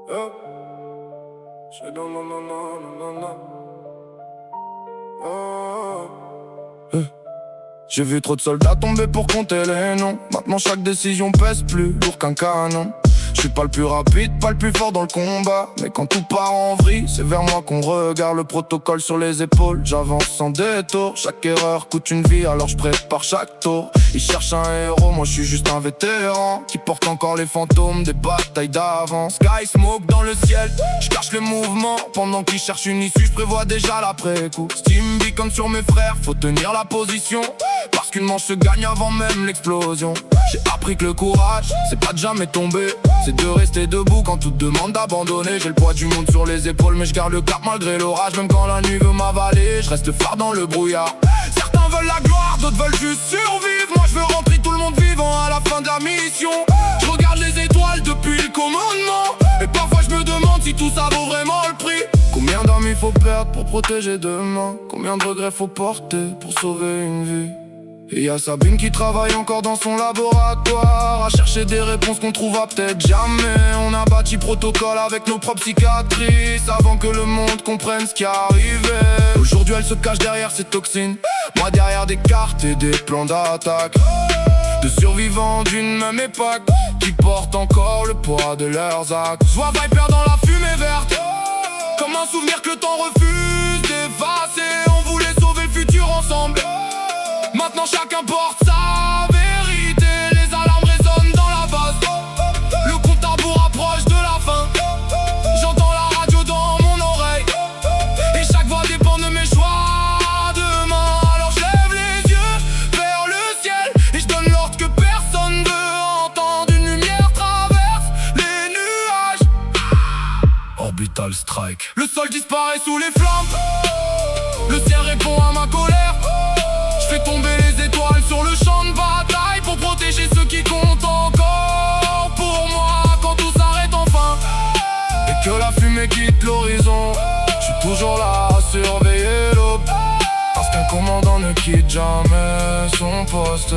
Yeah. Say no, no, no, no, no, no, no. Oh. J'ai vu trop de soldats tomber pour compter les noms. Maintenant chaque décision pèse plus lourd qu'un canon. Je suis pas le plus rapide, pas le plus fort dans le combat, mais quand tout part en vrille, c'est vers moi qu'on regarde. Le protocole sur les épaules, j'avance sans détour. Chaque erreur coûte une vie, alors je prépare chaque tour. Ils cherchent un héros, moi je suis juste un vétéran qui porte encore les fantômes des batailles d'avant. Sky smoke dans le ciel, je cache le mouvement. Pendant qu'ils cherchent une issue, je prévois déjà l'après-coup. Steam beacon sur mes frères, faut tenir la position, parce qu'une manche se gagne avant même l'explosion. J'ai appris que le courage, c'est pas de jamais tomber, c'est de rester debout quand tout demande d'abandonner. J'ai le poids du monde sur les épaules, mais je garde le cap malgré l'orage. Même quand la nuit veut m'avaler, je reste phare dans le brouillard. Certains veulent la gloire, d'autres veulent juste survivre. Moi je veux rentrer tout le monde vivant à la fin de la mission. Je regarde les étoiles depuis le commandement, et parfois je me demande si tout ça vaut vraiment le prix. Combien d'armes il faut perdre pour protéger demain? Combien de regrets faut porter pour sauver une vie? Et y'a Sabine qui travaille encore dans son laboratoire, à chercher des réponses qu'on trouvera peut-être jamais. On a bâti protocole avec nos propres cicatrices, avant que le monde comprenne ce qui arrivait. Aujourd'hui elle se cache derrière ses toxines, moi derrière des cartes et des plans d'attaque. De survivants d'une même époque, qui portent encore le poids de leurs actes. J'vois Viper dans la fumée verte, comme un souvenir que le temps refuse d'effacer. On voulait sauver le futur ensemble, maintenant chacun porte sa vérité. Les alarmes résonnent dans la base, le compte à rebours approche de la fin. J'entends la radio dans mon oreille, et chaque voix dépend de mes choix demain. Alors je lève les yeux vers le ciel, et je donne l'ordre que personne veut entendre. Une lumière traverse les nuages, Orbital Strike. Le sol disparaît sous les flammes, le ciel répond à ma colère. Je fais tomber les étoiles sur le champ de bataille, pour protéger ceux qui comptent encore pour moi quand tout s'arrête enfin, et que la fumée quitte l'horizon. Je suis toujours là à surveiller l'aube, parce qu'un commandant ne quitte jamais son poste.